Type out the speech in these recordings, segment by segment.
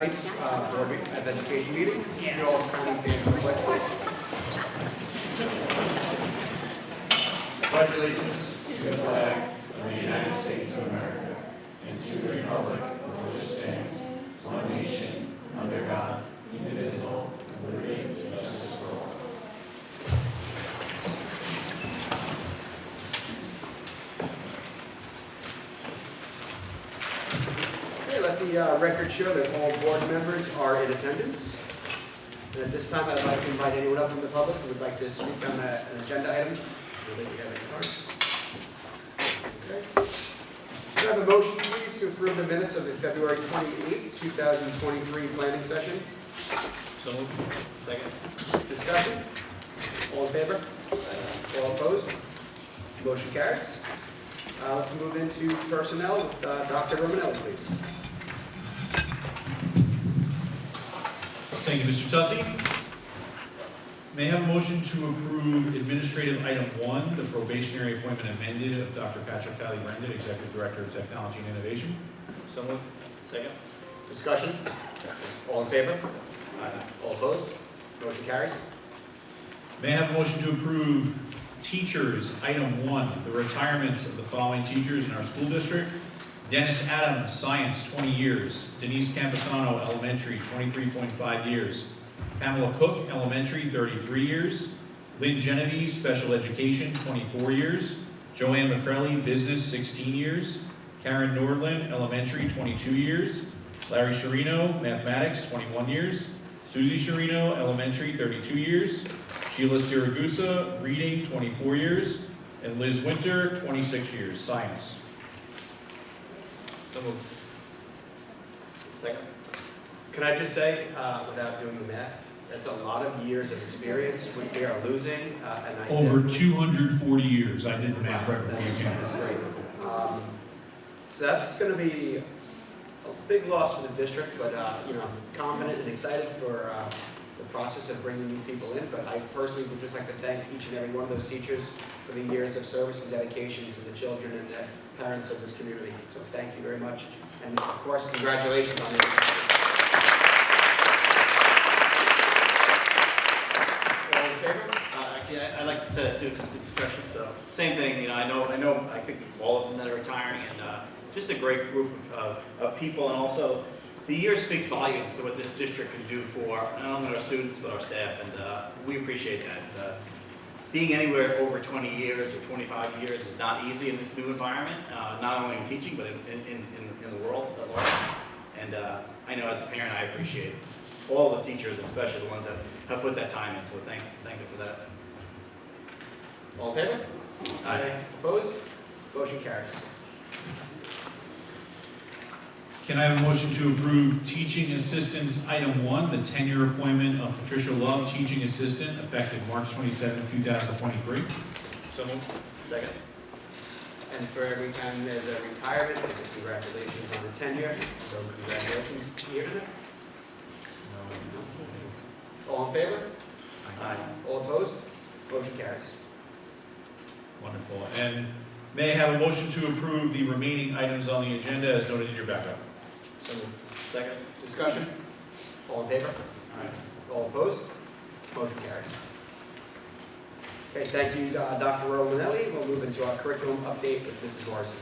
Board of Education meeting. You all kindly stand for the pledge, please. Pledge allegiance to the flag of the United States of America and to the republic for which it stands, one nation, under God, indivisible, with liberty and justice for all. Let the record show that all board members are in attendance. And at this time, I'd like to invite anyone up from the public who would like to speak on an agenda item. Okay. Can I have a motion, please, to approve the minutes of the February 28th, 2023 planning session? So moved. Second. Discussion? All in favor? All opposed? Motion carries. Let's move into personnel with Dr. Romanelli, please. Thank you, Mr. Tussey. May I have a motion to approve administrative item 1, the probationary appointment amended of Dr. Patrick Cali-Brendan, Executive Director of Technology and Innovation? So moved. Second. Discussion? All in favor? Aye. All opposed? Motion carries. May I have a motion to approve teachers item 1, the retirements of the following teachers in our school district: Dennis Adams, Science, 20 years. Denise Camposano, Elementary, 23.5 years. Pamela Cook, Elementary, 33 years. Lynn Genovese, Special Education, 24 years. Joanne McCrelly, Business, 16 years. Karen Nordland, Elementary, 22 years. Larry Sharino, Mathematics, 21 years. Susie Sharino, Elementary, 32 years. Sheila Siragusa, Reading, 24 years. And Liz Winter, 26 years, Science. So moved. Second. Can I just say, without doing the math, that's a lot of years of experience which we are losing. Over 240 years. I did the math right before you came. That's great. So that's going to be a big loss for the district, but I'm confident and excited for the process of bringing these people in. But I personally would just like to thank each and every one of those teachers for the years of service and dedication to the children and the parents of this community. So thank you very much. And of course, congratulations on this. All in favor? Actually, I'd like to set it to the discussion. So same thing, I think all of them that are retiring, and just a great group of people, and also the year speaks volumes to what this district can do for not only our students but our staff, and we appreciate that. Being anywhere over 20 years or 25 years is not easy in this new environment, not only in teaching, but in the world at large. And I know as a parent, I appreciate all the teachers, and especially the ones that have put that time in, so thank you for that. All in favor? Aye. Opposed? Motion carries. Can I have a motion to approve teaching assistants item 1, the tenure appointment of Patricia Love, teaching assistant, effective March 27, 2023? So moved. Second. And for every time there's a retirement, there's a congratulations on the tenure. So congratulations to you. All in favor? Aye. All opposed? Motion carries. Wonderful. And may I have a motion to approve the remaining items on the agenda as noted in your backup? So moved. Second. Discussion? All in favor? Aye. All opposed? Motion carries. Okay, thank you, Dr. Romanelli. We'll move into our curriculum update with Mrs. Morrison.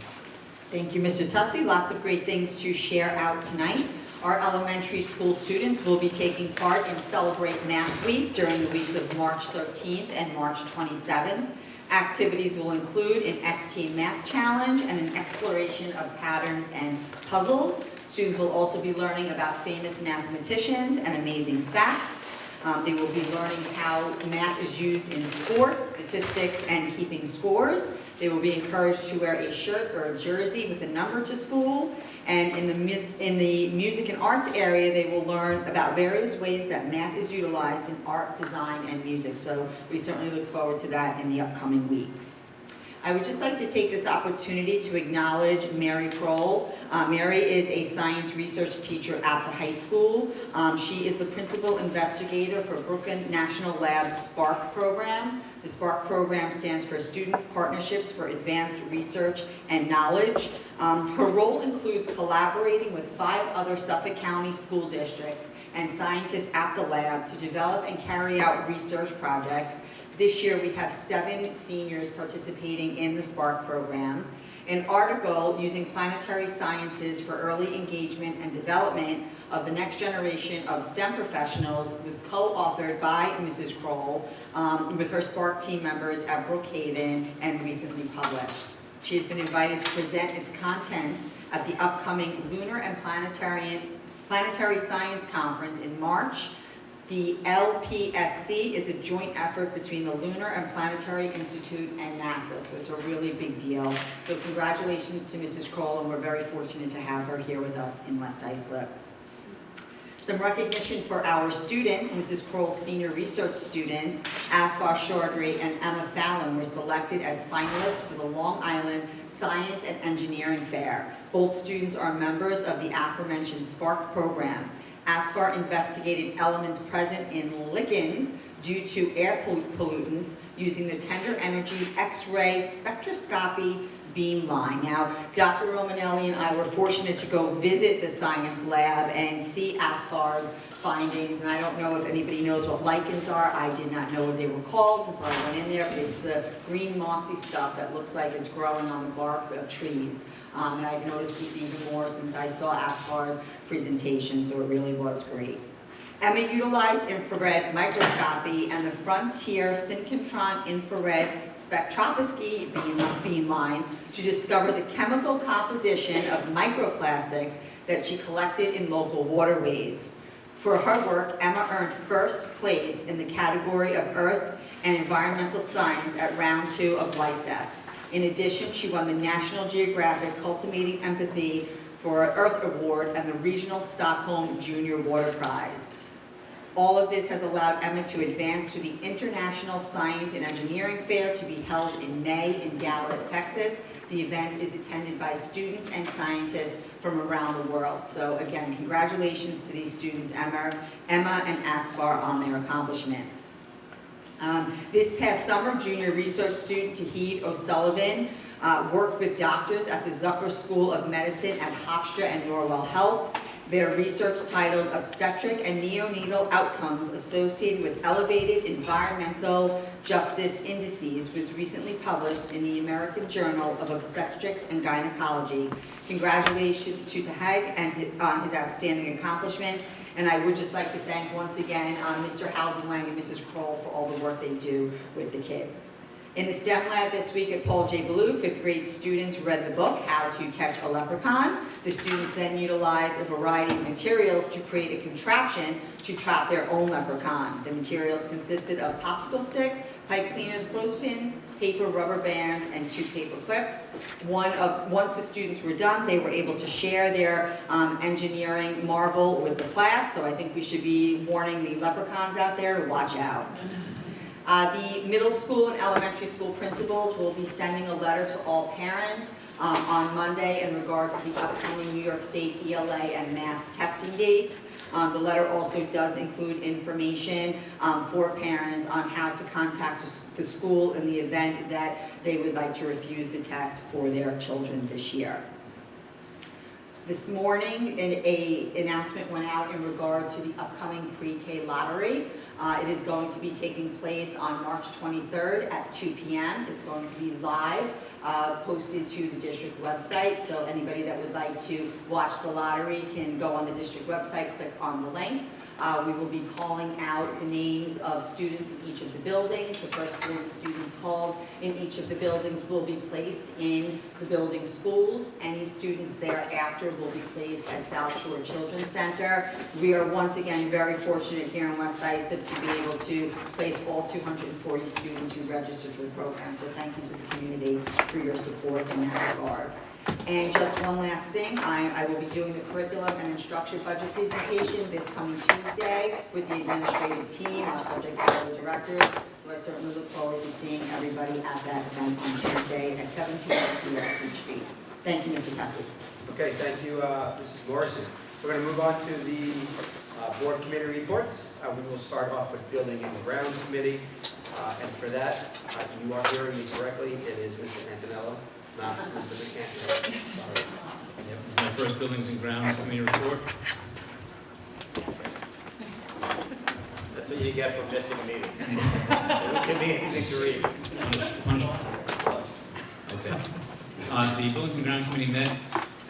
Thank you, Mr. Tussey. Lots of great things to share out tonight. Our elementary school students will be taking part in Celebrate Math Week during the weeks of March 13th and March 27th. Activities will include an ST Math Challenge and an exploration of patterns and puzzles. Students will also be learning about famous mathematicians and amazing facts. They will be learning how math is used in sports, statistics, and keeping scores. They will be encouraged to wear a shirt or a jersey with a number to school. And in the music and arts area, they will learn about various ways that math is utilized in art, design, and music. So we certainly look forward to that in the upcoming weeks. I would just like to take this opportunity to acknowledge Mary Kroll. Mary is a science research teacher at the high school. She is the principal investigator for Brooklyn National Lab's SPARK program. The SPARK program stands for Students Partnerships for Advanced Research and Knowledge. Her role includes collaborating with 5 other Suffolk County school districts and scientists at the lab to develop and carry out research projects. This year we have 7 seniors participating in the SPARK program. An article using planetary sciences for early engagement and development of the next generation of STEM professionals was co-authored by Mrs. Kroll with her SPARK team members at Brookhaven and recently published. She has been invited to present its contents at the upcoming Lunar and Planetary Science Conference in March. The LPSC is a joint effort between the Lunar and Planetary Institute and NASA, so it's a really big deal. So congratulations to Mrs. Kroll, and we're very fortunate to have her here with us in West Islip. Some recognition for our students. Mrs. Kroll's senior research students, Asfar Chaudhry and Emma Fallon, were selected as finalists for the Long Island Science and Engineering Fair. Both students are members of the aforementioned SPARK program. Asfar investigated elements present in lichens due to air pollutants using the tender energy X-ray spectroscopy beamline. Now, Dr. Romanelli and I were fortunate to go visit the science lab and see Asfar's findings, and I don't know if anybody knows what lichens are. I did not know what they were called until I went in there, but it's the green mossy stuff that looks like it's growing on the barks of trees. And I've noticed it even more since I saw Asfar's presentation, so it really was great. Emma utilized infrared microscopy and the Frontier Synchrotron infrared spectroscopy beamline to discover the chemical composition of microplastics that she collected in local waterways. For her work, Emma earned first place in the category of Earth and Environmental Science at round 2 of LICEF. In addition, she won the National Geographic Cultivating Empathy for Earth Award and the Regional Stockholm Junior Water Prize. All of this has allowed Emma to advance to the International Science and Engineering Fair to be held in May in Dallas, Texas. The event is attended by students and scientists from around the world. So again, congratulations to these students, Emma and Asfar, on their accomplishments. This past summer, junior research student Tahid O'Sullivan worked with doctors at the Zucker School of Medicine at Hofstra and Norwell Health. Their research, titled Obstetric and Neonatal Outcomes Associated with Elevated Environmental Justice Indices, was recently published in the American Journal of Obstetrics and Gynecology. Congratulations to Tahid on his outstanding accomplishments. And I would just like to thank once again Mr. Howden Lang and Mrs. Kroll for all the work they do with the kids. In the STEM lab this week at Paul J. Ballou, 5th grade students read the book, How to Catch a Leprechaun. The students then utilized a variety of materials to create a contraption to trap their own leprechaun. The materials consisted of popsicle sticks, pipe cleaners, clothespins, paper rubber bands, and 2 paper clips. Once the students were done, they were able to share their engineering marvel with the class, so I think we should be warning the leprechauns out there to watch out. The middle school and elementary school principals will be sending a letter to all parents on Monday in regard to the upcoming New York State ELA and math testing dates. The letter also does include information for parents on how to contact the school in the event that they would like to refuse the test for their children this year. This morning, an announcement went out in regard to the upcoming pre-K lottery. It is going to be taking place on March 23rd at 2 p.m. It's going to be live, posted to the district website, so anybody that would like to watch the lottery can go on the district website, click on the link. We will be calling out the names of students in each of the buildings. The first 40 students called in each of the buildings will be placed in the building schools. Any students thereafter will be placed at South Shore Children's Center. We are once again very fortunate here in West Islip to be able to place all 240 students who registered for the program. So thank you to the community for your support in that regard. And just one last thing, I will be doing the curriculum and instruction budget presentation this coming Tuesday with the administrative team, our subject area directors. So I certainly look forward to seeing everybody at that event on Tuesday at 7 p.m. here at Beach Street. Thank you, Mr. Tessie. Okay, thank you, Mrs. Morrison. We're going to move on to the board committee reports. We will start off with Building and Grounds Committee. And for that, you are hearing me correctly, it is Mr. Antonello, not Mr. McCann. Yep, this is my first Buildings and Grounds Committee report. That's what you get for missing a meeting. It can be anything to read. Punishment. Okay. The Buildings and Grounds Committee met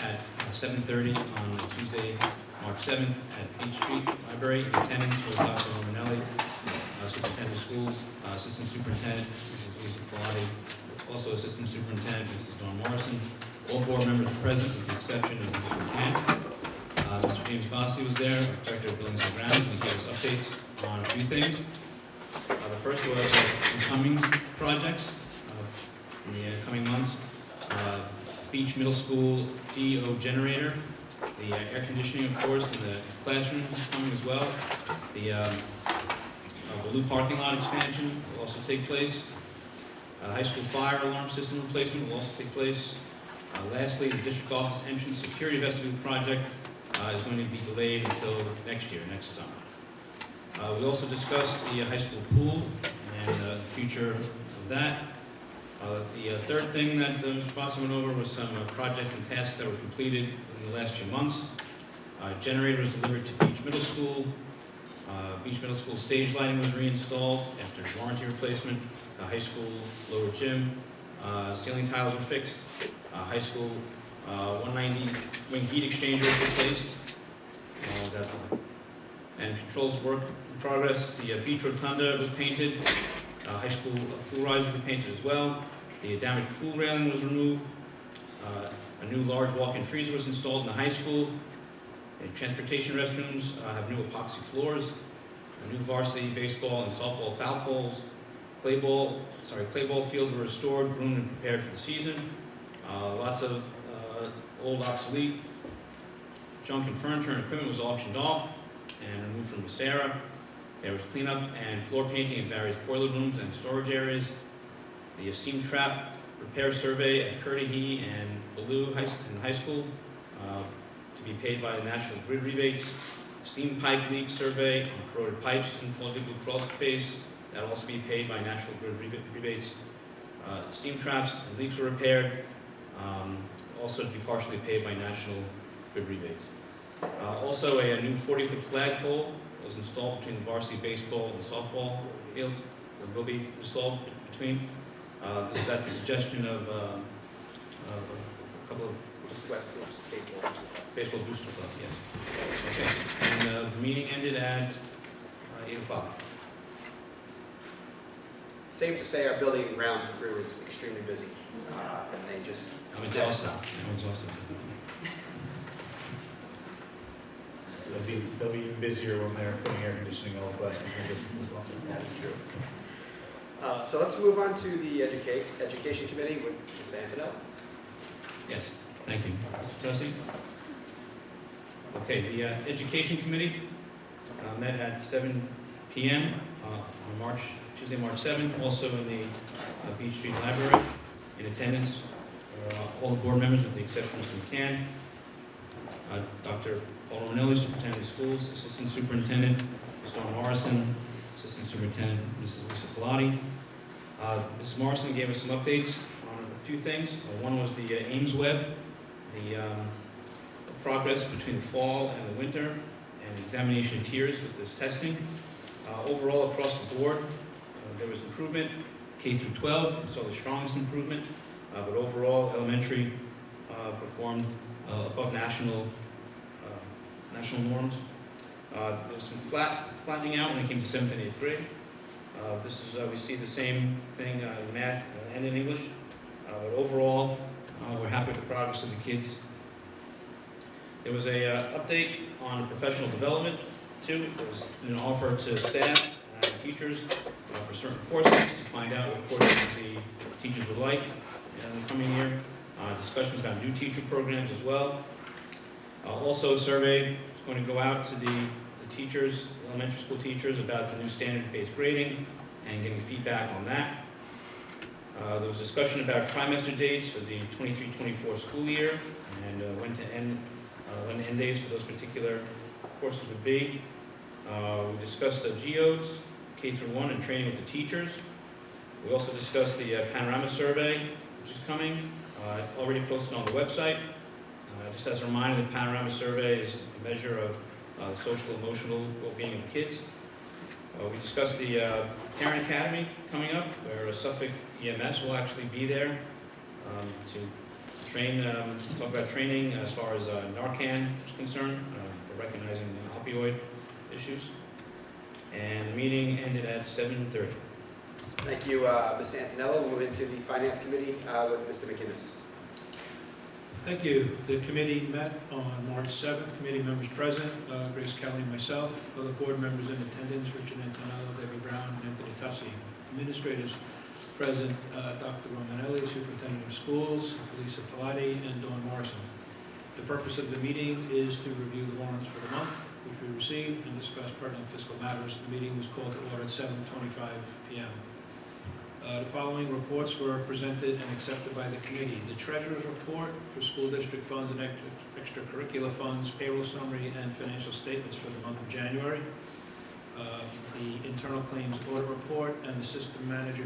at 7:30 on Tuesday, March 7th at Peach Street Library. In attendance was Dr. Romanelli, Superintendent of Schools, Assistant Superintendent, Mrs. Lisa Pilati, also Assistant Superintendent, Mrs. Dawn Morrison. All board members were present with the exception of Mr. McCann. Mr. James Bosley was there, Director of Buildings and Grounds, and he gave us updates on a few things. The first was incoming projects in the coming months. Beach Middle School DO generator, the air conditioning, of course, in the classroom is coming as well. The Blue parking lot expansion will also take place. High school fire alarm system replacement will also take place. Lastly, the district office entrance security vestibule project is going to be delayed until next year, next summer. We also discussed the high school pool and the future of that. The third thing that Mr. Foster went over was some projects and tasks that were completed in the last few months. Generator was delivered to Beach Middle School. Beach Middle School stage lighting was reinstalled after warranty replacement. High school lower gym ceiling tiles were fixed. High school 190 wing heat exchanger was replaced. That's all. And controls work in progress. The beach rotunda was painted. High school pool risers were painted as well. The damaged pool railing was removed. A new large walk-in freezer was installed in the high school. The transportation restrooms have new epoxy floors. New varsity baseball and softball foul poles. Clay ball fields were restored, groomed, and prepared for the season. Lots of old, obsolete junk and furniture and equipment was auctioned off and removed from the Sarah. There was cleanup and floor painting in various boiler rooms and storage areas. The steam trap repair survey at Currahee and Ballou in high school to be paid by the National Grid rebates. Steam pipe leak survey on corroded pipes in Blue crawl space. That will also be paid by National Grid rebates. Steam traps and leaks were repaired, also to be partially paid by National Grid rebates. Also, a new 40-foot flagpole was installed between the varsity baseball and softball fields. It will be installed between. This is at the suggestion of a couple of baseball booster club, yes. Okay, and the meeting ended at 8 o'clock. Safe to say our building and grounds crew is extremely busy, and they just... I'm exhausted. They'll be even busier when they're putting air conditioning all the way. That is true. So let's move on to the Education Committee with Mr. Antonello. Yes, thank you. Mr. Tussey? Okay, the Education Committee met at 7 p.m. On Tuesday, March 7th, also in the Beach Street Library. In attendance, all the board members with the exception of Mr. McCann, Dr. Paul Romanelli, Superintendent of Schools, Assistant Superintendent, Ms. Dawn Morrison, Assistant Superintendent, Mrs. Lisa Pilati. Ms. Morrison gave us some updates on a few things. One was the Ames Web, the progress between the fall and the winter, and the examination tiers with this testing. Overall, across the board, there was improvement. K through 12, we saw the strongest improvement, but overall, elementary performed above national norms. There was some flattening out when it came to 7th and 8th grade. We see the same thing in math and in English, but overall, we're happy with the progress of the kids. There was a update on professional development, too. There was an offer to staff and teachers for certain courses to find out what courses the teachers would like in the coming year. Discussions about new teacher programs as well. Also, a survey is going to go out to the teachers, elementary school teachers, about the new standard-based grading and getting feedback on that. There was discussion about trimester dates for the 23-24 school year and when the end days for those particular courses would be. We discussed GEOs, K through 1, and training with the teachers. We also discussed the panorama survey, which is coming, already posted on the website. Just as a reminder, the panorama survey is a measure of social emotional well-being of kids. We discussed the Parent Academy coming up, where Suffolk EMS will actually be there to train, talk about training as far as Narcan is concerned, for recognizing the opioid issues. And the meeting ended at 7:30. Thank you, Mr. Antonello. We'll move into the Finance Committee with Mr. McGinnis. Thank you. The committee met on March 7th. Committee members present, Grace Kelly and myself. Other board members in attendance, Richard Antonello, Debbie Brown, and Anthony Tussi. Administrators present, Dr. Romanelli, Superintendent of Schools, Lisa Pilati, and Dawn Morrison. The purpose of the meeting is to review the warrants for the month, which we received, and discuss pertinent fiscal matters. The meeting was called to order at 7:25 p.m. The following reports were presented and accepted by the committee. The treasurer's report for school district funds and extracurricular funds, payroll summary, and financial statements for the month of January. The internal claims audit report and the system manager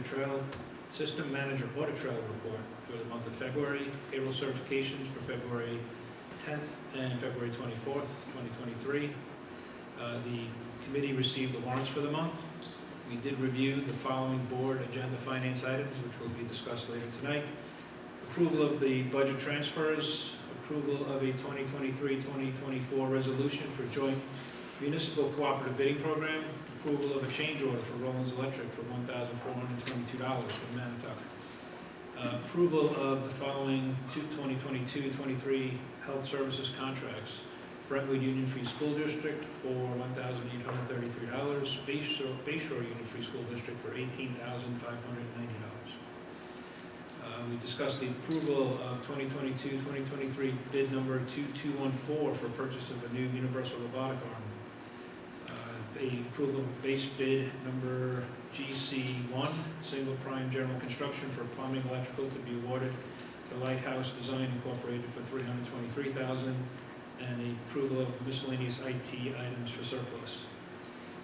audit trail report for the month of February. Payroll certifications for February 10th and February 24th, 2023. The committee received the warrants for the month. We did review the following board agenda finance items, which will be discussed later tonight. Approval of the budget transfers, approval of a 2023-2024 resolution for joint municipal cooperative bidding program, approval of a change order for Rollins Electric for $1,422 from Manitowoc. Approval of the following 2022-23 health services contracts. Brentwood Union Free School District for $1,833, Bayshore Union Free School District for $18,590. We discussed the approval of 2022-2023 bid number 2214 for purchase of a new universal robotic arm. The approval of base bid number GC1, single prime general construction for plumbing electrical to be awarded to Lighthouse Design Incorporated for $323,000. And the approval of miscellaneous IT items for surplus.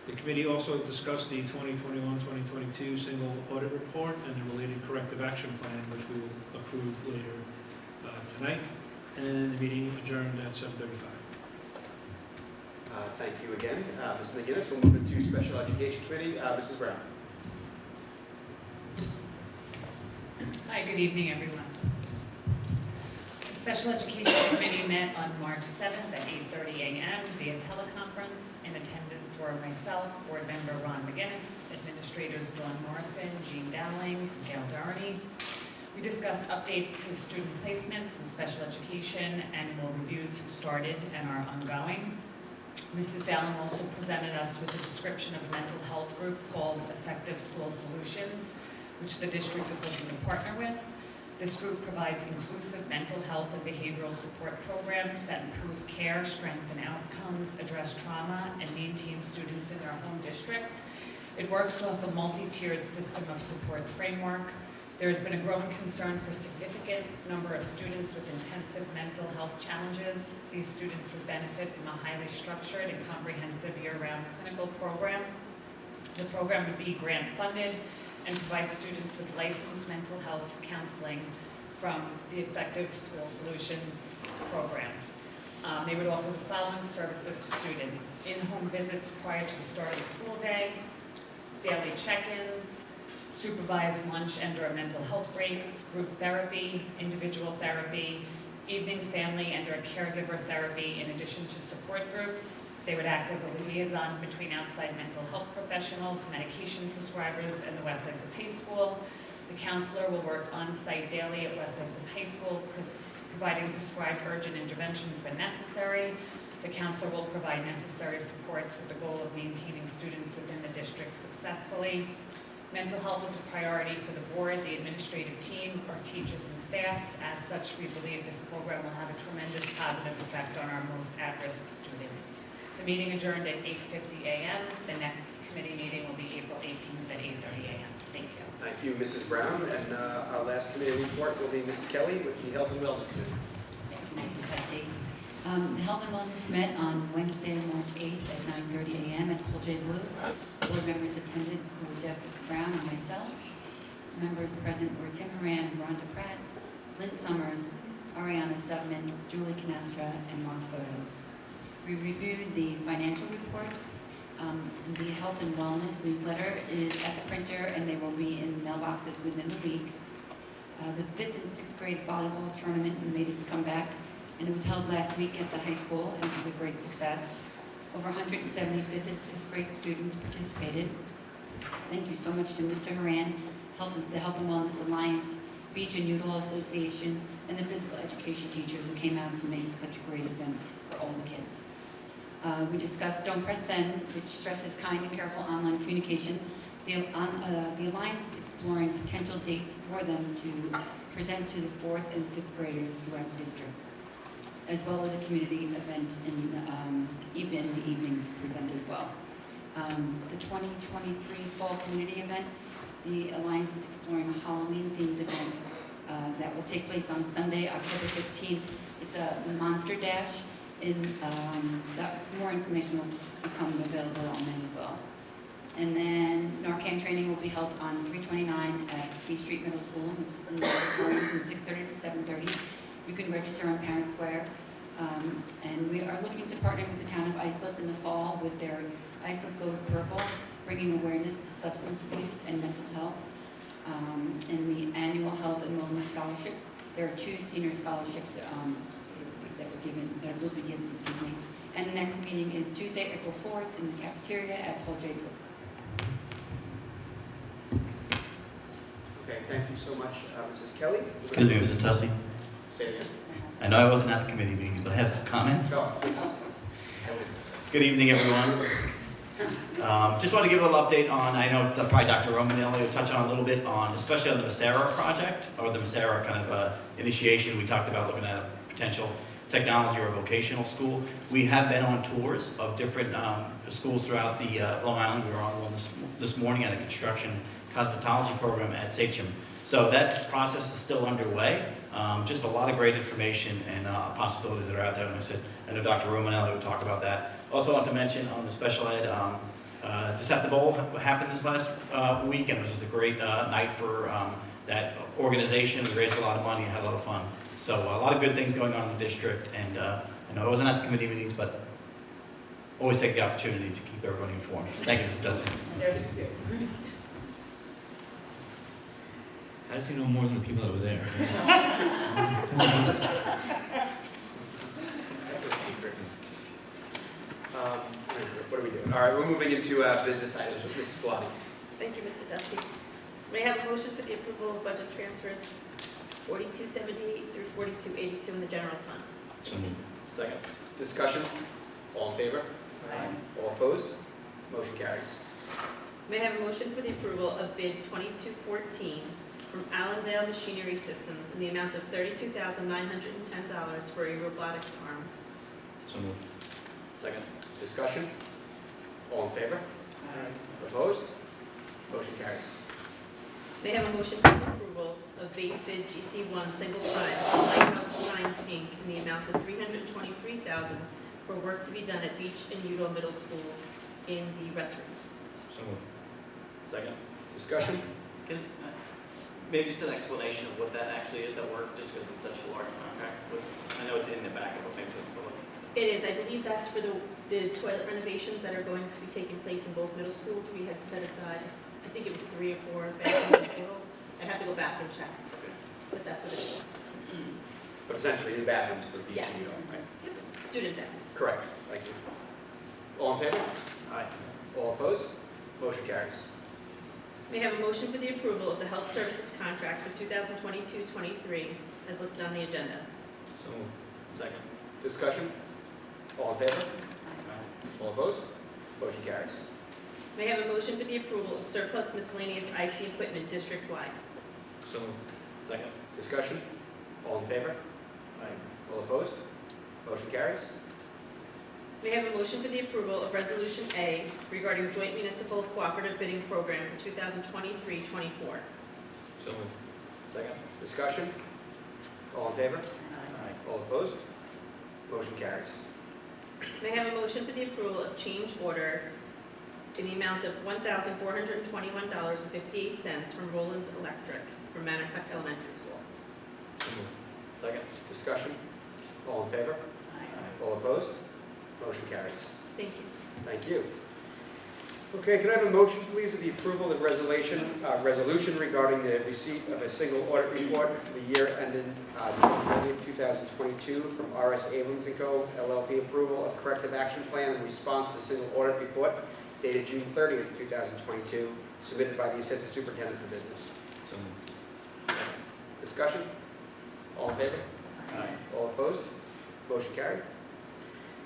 The committee also discussed the 2021-2022 single audit report and the related corrective action plan, which we will approve later tonight. And the meeting adjourned at 7:35. Thank you again, Mr. McGinnis. We'll move into Special Education Committee. Mrs. Brown. Hi, good evening, everyone. The Special Education Committee met on March 7th at 8:30 a.m. via teleconference. In attendance were myself, Board Member Ron McGinnis, Administrators Dawn Morrison, Jean Dowling, and Gail Doherty. We discussed updates to student placements in special education, annual reviews have started and are ongoing. Mrs. Dowling also presented us with a description of a mental health group called Effective School Solutions, which the district is looking to partner with. This group provides inclusive mental health and behavioral support programs that improve care, strengthen outcomes, address trauma, and maintain students in their home district. It works off a multi-tiered system of support framework. There has been a growing concern for significant number of students with intensive mental health challenges. These students would benefit from a highly structured and comprehensive year-round clinical program. The program would be grant funded and provide students with licensed mental health counseling from the Effective School Solutions program. They would offer the following services to students: in-home visits prior to the start of the school day, daily check-ins, supervised lunch and/or mental health breaks, group therapy, individual therapy, evening family and/or caregiver therapy, in addition to support groups. They would act as a liaison between outside mental health professionals, medication prescribers, and the West Islip High School. The counselor will work on-site daily at West Islip High School, providing prescribed urgent interventions when necessary. The counselor will provide necessary supports with the goal of maintaining students within the district successfully. Mental health is a priority for the board, the administrative team, our teachers and staff. As such, we believe this program will have a tremendous positive effect on our most at-risk students. The meeting adjourned at 8:50 a.m. The next committee meeting will be April 18th at 8:30 a.m. Thank you. Thank you, Mrs. Brown. And our last committee report will be Mrs. Kelly with the Health and Wellness Committee. Thank you, Betsy. The Health and Wellness met on Wednesday, March 8th at 9:30 a.m. at Cool J Blue. Board members attended were Debbie Brown and myself. members present were Tim Moran, Rhonda Pratt, Lynn Summers, Ariana Stubman, Julie Canastra, and Mark Soto. We reviewed the financial report. The health and wellness newsletter is at the printer, and they will be in mailboxes within the week. The 5th and 6th grade volleyball tournament made its comeback, and it was held last week at the high school, and it was a great success. Over 170 5th and 6th grade students participated. Thank you so much to Mr. Haran, the Health and Wellness Alliance, Beach and Udall Association, and the physical education teachers who came out to make such a great event for all the kids. We discussed Don't Press Send, which stresses kind and careful online communication. The Alliance is exploring potential dates for them to present to the 4th and 5th graders throughout the district, as well as a community event in the evening to present as well. The 2023 Fall Community Event, the Alliance is exploring a Halloween-themed event that will take place on Sunday, October 15th. It's a Monster Dash. More information will become available on that as well. And then Narcan training will be held on 329 at B Street Middle School in the auditorium from 6:30 to 7:30. You can register on Parent Square. And we are looking to partner with the town of Islip in the fall with their Islip Goes Purple, bringing awareness to substance abuse and mental health. In the annual health and wellness scholarships, there are 2 senior scholarships that will be given, And the next meeting is Tuesday, April 4th in the cafeteria at Paul J. Brook. Okay, thank you so much, Mrs. Kelly. Excuse me, Mr. Tussey. Say it again. I know I wasn't at the committee meetings, but I have some comments. Go. Good evening, everyone. Just want to give a little update on, I know probably Dr. Romanelli will touch on a little bit on, especially on the Macera project, or the Macera kind of initiation. We talked about looking at a potential technology or vocational school. We have been on tours of different schools throughout the Long Island. We were on one this morning at a construction cosmetology program at Sachem. So that process is still underway. Just a lot of great information and possibilities that are out there. And I know Dr. Romanelli would talk about that. Also want to mention on the special ed, Deceptive Bowl happened this last week, and it was just a great night for that organization. We raised a lot of money and had a lot of fun. So a lot of good things going on in the district, and I know I wasn't at the committee meetings, but always take the opportunity to keep everybody informed. Thank you, Mr. Dustin. How does he know more than the people that were there? That's a secret. What are we doing? All right, we're moving into business items with Mrs. Bellotti. Thank you, Mr. Dusty. May I have a motion for the approval of budget transfers 4278 through 4282 in the general fund? So moved. Second. Discussion? All in favor? Aye. All opposed? Motion carries. May I have a motion for the approval of bid 2214 from Allendale Machinery Systems in the amount of $32,910 for a robotics arm? So moved. Second. Discussion? All in favor? Opposed? Motion carries. May I have a motion for the approval of base bid GC1 single prime from Lighthouse Designs Inc. in the amount of $323,000 for work to be done at Beach and Udall Middle Schools in the restrooms? So moved. Second. Discussion? Maybe just an explanation of what that actually is, that work, just because it's such a large contract. I know it's in the back of it, maybe. It is. I believe that's for the toilet renovations that are going to be taking place in both middle schools. We had set aside, I think it was 3 or 4 bathrooms total. I'd have to go back and check, but that's what it is. But essentially, new bathrooms for Beach Yes. and Udall, right? Yep. Student bathrooms. Correct. Thank you. All in favor? Aye. All opposed? Motion carries. May I have a motion for the approval of the health services contracts for 2022-23 as listed on the agenda? So moved. Second. Discussion? All in favor? All opposed? Motion carries. May I have a motion for the approval of surplus miscellaneous IT equipment district-wide? So moved. Second. Discussion? All in favor? All opposed? Motion carries. May I have a motion for the approval of Resolution A regarding joint municipal cooperative bidding program for 2023-24? So moved. Second. Discussion? All in favor? All opposed? Motion carries. May I have a motion for the approval of change order in the amount of $1,421.58 from Roland's Electric from Manatuck Elementary School. Second. Discussion? All in favor? All opposed? Motion carries. Thank you. Thank you. Okay, can I have a motion, please, of the approval of resolution regarding the receipt of a single audit report for the year ended June 30th, 2022 from R.S. Abrams & Co. LLP approval of corrective action plan in response to single audit report dated June 30th, 2022, submitted by the Assistant Superintendent for Business. So moved. Discussion? All in favor? Aye. All opposed? Motion carried.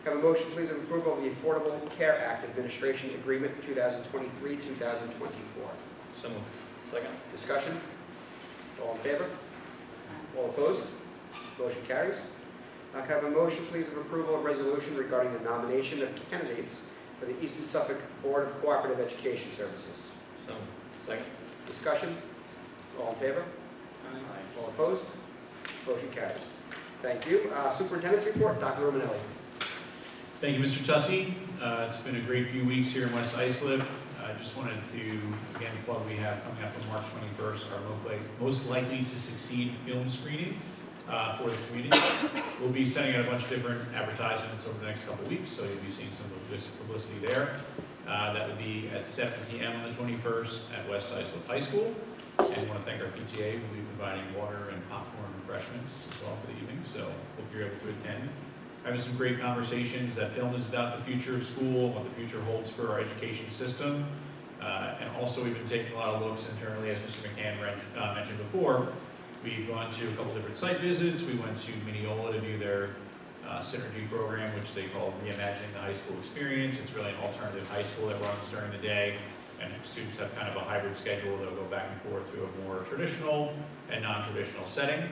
Have a motion, please, of approval of the Affordable Care Act Administration Agreement 2023-2024. So moved. Second. Discussion? All in favor? All opposed? Motion carries. Can I have a motion, please, of approval of resolution regarding the nomination of candidates for the Eastern Suffolk Board of Cooperative Education Services? So moved. Second. Discussion? All in favor? Aye. All opposed? Motion carries. Thank you. Superintendent's report, Dr. Romanelli. Thank you, Mr. Tussey. It's been a great few weeks here in West Islip. I just wanted to, again, plug we have coming up on March 21st, our most likely to succeed film screening for the community. We'll be sending out a bunch of different advertisements over the next couple of weeks, so you'll be seeing some of this publicity there. That will be at 7 p.m. on the 21st at West Islip High School. And I want to thank our PTA who will be providing water and popcorn refreshments as well for the evening, so hope you're able to attend. Having some great conversations. That film is about the future of school, what the future holds for our education system. And also we've been taking a lot of looks internally, as Mr. McCann mentioned before. We've gone to a couple different site visits. We went to Mineola to do their Synergy program, which they call Reimagining the High School Experience. It's really an alternative high school that runs during the day, and students have kind of a hybrid schedule. They'll go back and forth to a more traditional and non-traditional setting.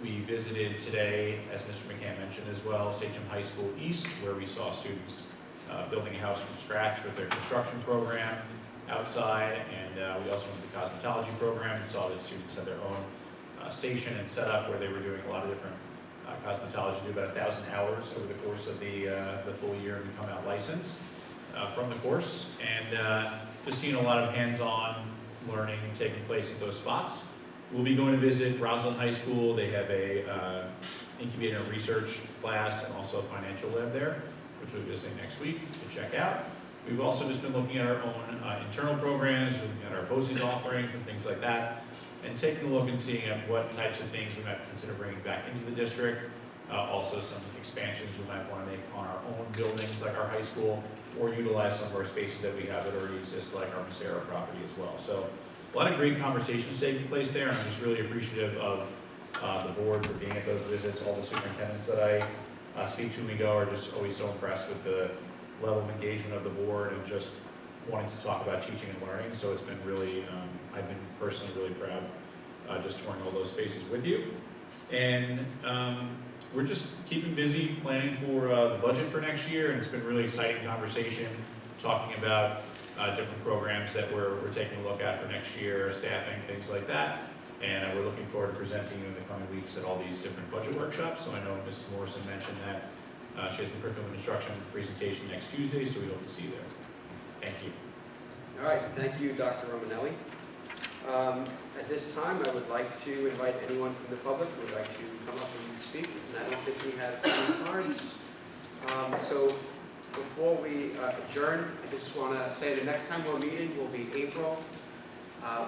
We visited today, as Mr. McCann mentioned as well, Sachem High School East, where we saw students building a house from scratch with their construction program outside, and we also went to the cosmetology program and saw that students had their own station and setup where they were doing a lot of different cosmetology, do about 1,000 hours over the course of the full year and become out licensed from the course, and just seeing a lot of hands-on learning taking place at those spots. We'll be going to visit Roslyn High School. They have a incubator and research class and also a financial lab there, which we'll be visiting next week to check out. We've also just been looking at our own internal programs, looking at our BOCES offerings and things like that, and taking a look and seeing at what types of things we might consider bringing back into the district. Also some expansions we might want to make on our own buildings like our high school, or utilize some of our spaces that we have that already exist like our Massera property as well. So a lot of great conversations taking place there, and I'm just really appreciative of the board for being at those visits. All the superintendents that I speak to when we go are just always so impressed with the level of engagement of the board and just wanting to talk about teaching and learning. So it's been really, I've been personally really proud just touring all those spaces with you. And we're just keeping busy planning for the budget for next year, and it's been a really exciting conversation talking about different programs that we're taking a look at for next year, staffing, things like that. And we're looking forward to presenting you in the coming weeks at all these different budget workshops. So I know Mrs. Morrison mentioned that she has the curriculum and instruction presentation next Tuesday, so we hope to see you there. Thank you. All right, thank you, Dr. Romanelli. At this time, I would like to invite anyone from the public who would like to come up and speak. And I don't think we have any cards. So before we adjourn, I just want to say the next time we're meeting will be April,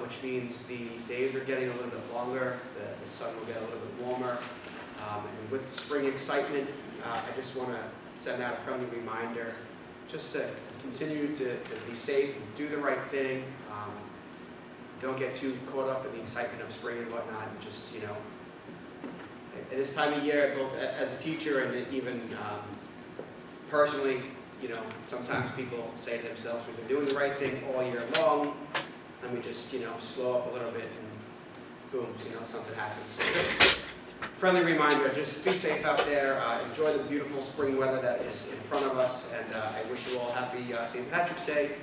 which means the days are getting a little bit longer, the sun will get a little bit warmer. And with spring excitement, I just want to send out a friendly reminder just to continue to be safe and do the right thing. Don't get too caught up in the excitement of spring and whatnot. And just, you know, at this time of year, both as a teacher and even personally, you know, sometimes people say to themselves, we've been doing the right thing all year long, and we just, you know, slow up a little bit and boom, you know, something happens. So just friendly reminder, just be safe out there, enjoy the beautiful spring weather that is in front of us, and I wish you all happy St. Patrick's Day,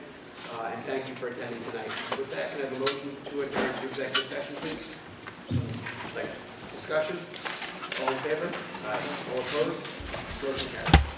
and thank you for attending tonight. With that, can I have a motion to adjourn to executive session, please? Second. Discussion? All in favor? Aye. All opposed? Motion carries.